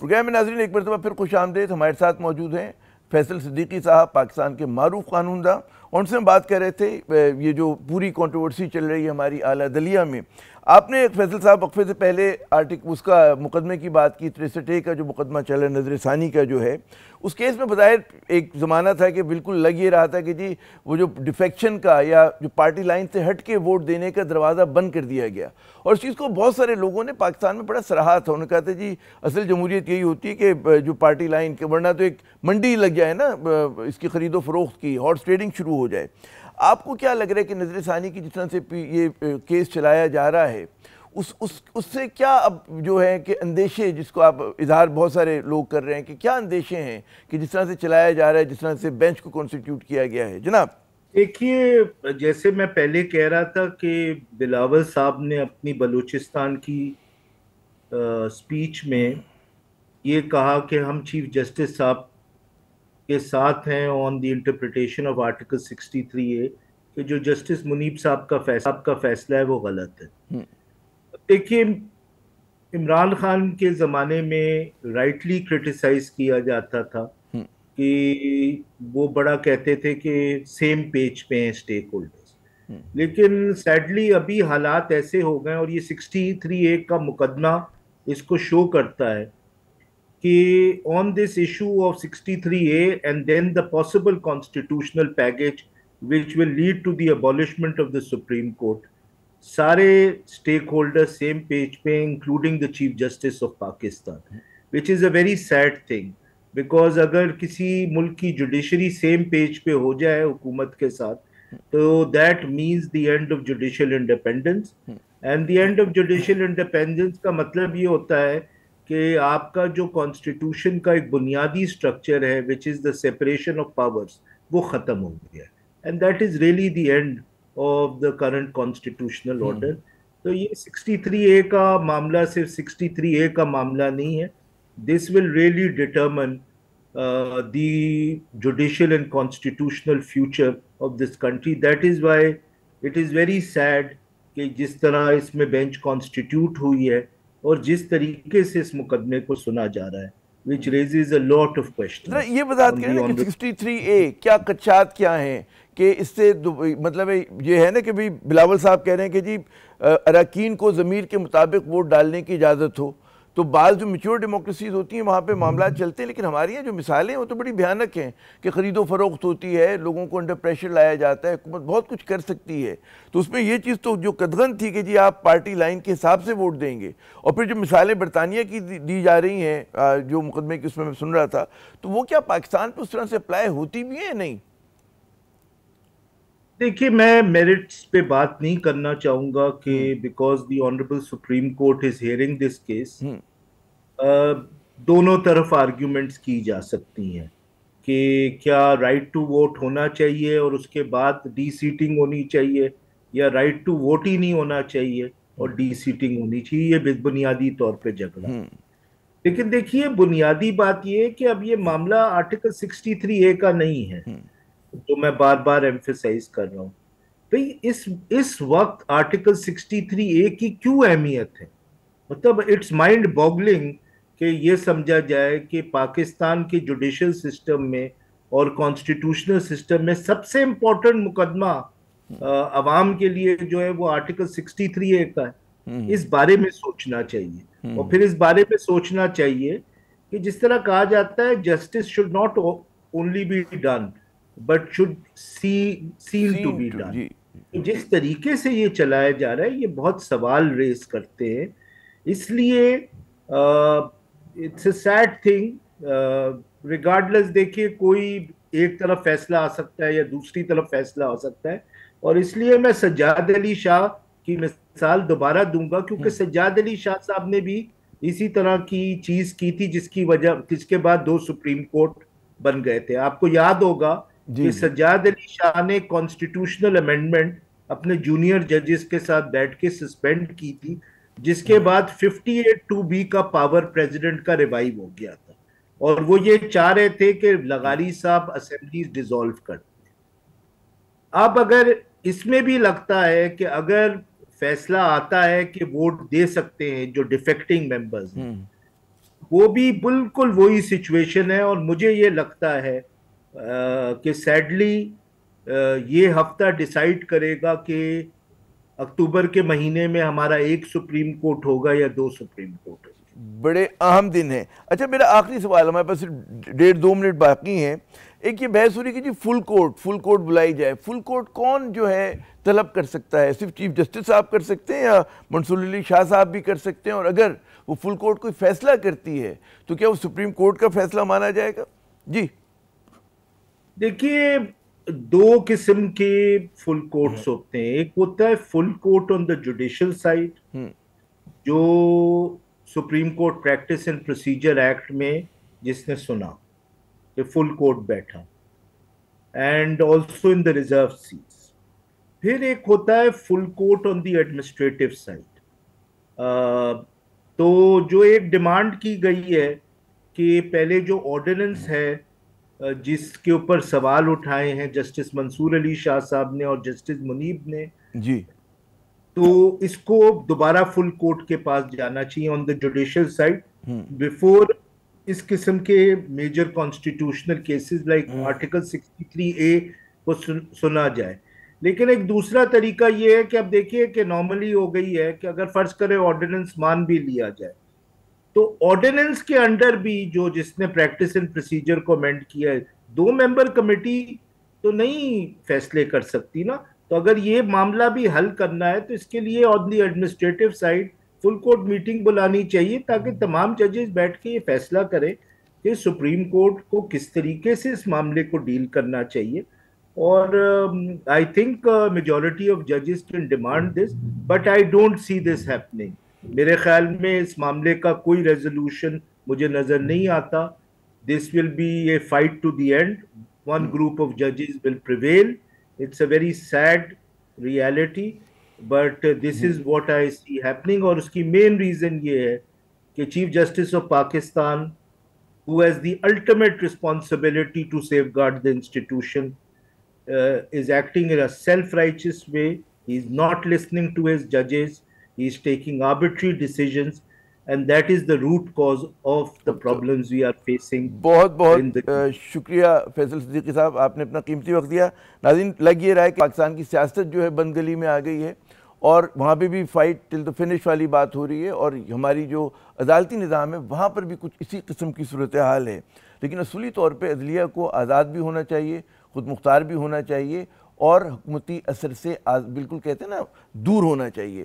Programme میں ناظرین ایک مرتبہ پھر خوش آمدید. ہمارے ساتھ موجود ہیں فیصل صدیقی صاحب، پاکستان کے معروف قانون داں. ان سے ہم بات کر رہے تھے یہ جو پوری کنٹروورسی چل رہی ہے ہماری اعلیٰ عدلیہ میں. آپ نے فیصل صاحب وقفے سے پہلے اس کا مقدمے کی بات کی، 63A کا جو مقدمہ چل رہا ہے نظر ثانی کا جو ہے، اس کیس میں بظاہر ایک زمانہ تھا کہ بالکل لگ یہ رہا تھا کہ جی وہ جو ڈیفیکشن کا یا جو پارٹی لائن سے ہٹ کے ووٹ دینے کا دروازہ بند کر دیا گیا، اور اس چیز کو بہت سارے لوگوں نے پاکستان میں بڑا سراہا تھا. انہوں نے کہا تھا جی اصل جمہوریت یہی ہوتی ہے کہ جو پارٹی لائن کے، ورنہ تو ایک منڈی لگ جائے نا اس کی خرید و فروخت کی، ہارس ٹریڈنگ شروع ہو جائے. آپ کو کیا لگ رہا ہے کہ نظر ثانی کی جس طرح سے یہ کیس چلایا جا رہا ہے اس سے کیا اب جو ہے کہ اندیشے، جس کو آپ اظہار بہت سارے لوگ کر رہے ہیں کہ کیا اندیشے ہیں کہ جس طرح سے چلایا جا رہا ہے، جس طرح سے بینچ کو کانسٹیٹیوٹ کیا گیا ہے؟ جناب دیکھیے، جیسے میں پہلے کہہ رہا تھا کہ بلاول صاحب نے اپنی بلوچستان کی سپیچ میں یہ کہا کہ ہم چیف جسٹس صاحب کے ساتھ ہیں on the interpretation of article 63A، کہ جو جسٹس منیب صاحب کا فیصلہ ہے وہ غلط ہے. دیکھیے، عمران خان کے زمانے میں رائٹلی کرٹیسائز کیا جاتا تھا کہ وہ بڑا کہتے تھے کہ سیم پیج پہ ہیں اسٹیک ہولڈرز، لیکن سیڈلی ابھی حالات ایسے ہو گئے، اور یہ 63A کا مقدمہ اس کو شو کرتا ہے کہ on this issue of 63A and then the possible constitutional package which will lead to the abolishment of the Supreme Court، سارے اسٹیک ہولڈر سیم پیج پہ including the chief justice of Pakistan, which is a very sad thing because اگر کسی ملک کی judiciary same page پہ ہو جائے حکومت کے ساتھ تو that means the end of judicial independence، and the end of judicial independence کا مطلب یہ ہوتا ہے کہ آپ کا جو کانسٹیٹیوشن کا ایک بنیادی سٹرکچر ہے which is the separation of powers، وہ ختم ہو گیا، and that is really the end of the current constitutional order. تو یہ 63A کا معاملہ صرف 63A کا معاملہ نہیں ہے. This will really determine the judicial and constitutional future of this country. That is why it is very sad کہ جس طرح اس میں بینچ کانسٹیٹیوٹ ہوئی ہے اور جس طریقے سے اس مقدمے کو سنا جا رہا ہے which raises a lot of questions. یہ وضاحت کریں نا کہ 63A کیا کچات کیا ہیں کہ اس سے مطلب یہ ہے نا کہ بھی بلاول صاحب کہہ رہے ہیں کہ جی اراکین کو ضمیر کے مطابق ووٹ ڈالنے کی اجازت ہو. تو بعض جو میچور ڈیموکریسیز ہوتی ہیں وہاں پہ معاملات چلتے ہیں، لیکن ہماری یہاں جو مثالیں ہیں وہ تو بڑی بھیانک ہیں کہ خرید و فروخت ہوتی ہے، لوگوں کو انڈر پریشر لایا جاتا ہے، حکومت بہت کچھ کر سکتی ہے. تو اس میں یہ چیز تو جو قدغن تھی کہ جی آپ پارٹی لائن کے حساب سے ووٹ دیں گے، اور پھر جو مثالیں برطانیہ کی دی جا رہی ہیں جو مقدمے کی اس میں سن رہا تھا، تو وہ کیا پاکستان پہ اس طرح سے اپلائی ہوتی بھی ہیں؟ نہیں. دیکھیے، میں میرٹس پہ بات نہیں کرنا چاہوں گا کہ because the honourable supreme court is hearing this case, دونوں طرف آرگیومنٹس کی جا سکتی ہیں کہ کیا رائٹ ٹو ووٹ ہونا چاہیے اور اس کے بعد ڈی سیٹنگ ہونی چاہیے، یا رائٹ ٹو ووٹ ہی نہیں ہونا چاہیے اور ڈی سیٹنگ ہونی چاہیے. یہ بنیادی طور پہ جھگڑا. لیکن دیکھیے، بنیادی بات یہ ہے کہ اب یہ معاملہ آرٹیکل 63A کا نہیں ہے، جو میں بار بار ایمفیسائز کر رہا ہوں. بھئی اس وقت آرٹیکل 63A کی کیوں اہمیت ہے؟ مطلب اٹس مائنڈ باگلنگ کہ یہ سمجھا جائے کہ پاکستان کے جوڈیشل سسٹم میں اور کانسٹیٹیوشنل سسٹم میں سب سے امپورٹنٹ مقدمہ عوام کے لیے جو ہے وہ آرٹیکل 63A کا ہے. اس بارے میں سوچنا چاہیے، اور پھر اس بارے میں سوچنا چاہیے کہ جس طرح کہا جاتا ہے justice should not only be done but should seen to be done. جس طریقے سے یہ چلایا جا رہا ہے یہ بہت سوال ریز کرتے ہیں. اس لیے it's a sad thing. Regardless, دیکھیے کوئی ایک طرف فیصلہ آ سکتا ہے یا دوسری طرف فیصلہ آ سکتا ہے، اور اس لیے میں سجاد علی شاہ کی مثال دوبارہ دوں گا، کیونکہ سجاد علی شاہ صاحب نے بھی اسی طرح کی چیز کی تھی جس کے بعد 2 سپریم کورٹ بن گئے تھے. آپ کو یاد ہوگا کہ سجاد علی شاہ نے کانسٹیٹیوشنل امینڈمنٹ اپنے جونیئر ججز کے ساتھ بیٹھ کے سسپینڈ کی تھی، جس کے بعد 58(2)B کا پاور پریزیڈنٹ کا ریوائیو ہو گیا تھا، اور وہ یہ چاہ رہے تھے کہ لغاری صاحب اسمبلیز ڈیزولو کر دیں. اب اگر اس میں بھی لگتا ہے کہ اگر فیصلہ آتا ہے کہ ووٹ دے سکتے ہیں جو ڈیفیکٹنگ ممبرز ہیں، وہ بھی بالکل وہی سچویشن ہے. اور مجھے یہ لگتا ہے کہ سیڈلی یہ ہفتہ ڈیسائیڈ کرے گا کہ اکتوبر کے مہینے میں ہمارا ایک سپریم کورٹ ہوگا یا دو سپریم کورٹ ہوگا. بڑے اہم دن ہیں. اچھا میرا آخری سوال، ہمارے پاس 1.5-2 منٹ باقی ہیں. ایک یہ بحث ہو رہی کہ جی فل کورٹ بلائی جائے. فل کورٹ کون جو ہے طلب کر سکتا ہے؟ صرف چیف جسٹس صاحب کر سکتے ہیں یا منصور علی شاہ صاحب بھی کر سکتے ہیں؟ اور اگر وہ فل کورٹ کوئی فیصلہ کرتی ہے تو کیا وہ سپریم کورٹ کا فیصلہ مانا جائے گا؟ جی دیکھیے، دو قسم کے فل کورٹس ہوتے ہیں. ایک ہوتا ہے full court on the judicial side, جو supreme court practice and procedure act میں جس نے سنا کہ فل کورٹ بیٹھا، and also in the reserve seats. پھر ایک ہوتا ہے full court on the administrative side. تو جو ایک ڈیمانڈ کی گئی ہے کہ پہلے جو آرڈیننس ہے جس کے اوپر سوال اٹھائے ہیں جسٹس منصور علی شاہ صاحب نے اور جسٹس منیب نے، جی تو اس کو دوبارہ فل کورٹ کے پاس جانا چاہیے on the judicial side before اس قسم کے major constitutional cases like article 63A کو سنا جائے. لیکن ایک دوسرا طریقہ یہ ہے کہ اب دیکھیے کہ نارملی ہو گئی ہے کہ اگر فرض کرے آرڈیننس مان بھی لیا جائے تو آرڈیننس کے انڈر بھی جو جس نے پریکٹس اینڈ پروسیجر کو امینڈ کیا ہے، 2 ممبر کمیٹی تو نہیں فیصلے کر سکتی نا. تو اگر یہ معاملہ بھی حل کرنا ہے تو اس کے لیے on the administrative side full court meeting بلانی چاہیے تاکہ تمام ججز بیٹھ کے یہ فیصلہ کریں کہ سپریم کورٹ کو کس طریقے سے اس معاملے کو ڈیل کرنا چاہیے. اور آئی تھنک میجورٹی آف ججز can demand this, but I don't see this happening. میرے خیال میں اس معاملے کا کوئی ریزولوشن مجھے نظر نہیں آتا. This will be a fight to the end. One group of ججز will prevail. It's a very sad reality, but this is what I see happening. اور اس کی main reason یہ ہے کہ Chief Justice of Pakistan, who has the ultimate responsibility to safeguard the institution, is acting in a self-righteous way. He's not listening to his judges. He's taking arbitrary decisions. And that is the root cause of the problems we are facing. بہت شکریہ فیصل صدیقی صاحب، آپ نے اپنا قیمتی وقت دیا. ناظرین، لگ یہ رہا ہے کہ پاکستان کی سیاست جو ہے بند گلی میں آ گئی ہے اور وہاں پہ بھی فائٹ ٹل دا فنش والی بات ہو رہی ہے، اور ہماری جو عدالتی نظام ہے وہاں پر بھی کچھ اسی قسم کی صورتحال ہے. لیکن اصولی طور پہ عدلیہ کو آزاد بھی ہونا چاہیے، خود مختار بھی ہونا چاہیے، اور حکومتی اثر سے بالکل کہتے ہیں نا دور ہونا چاہیے.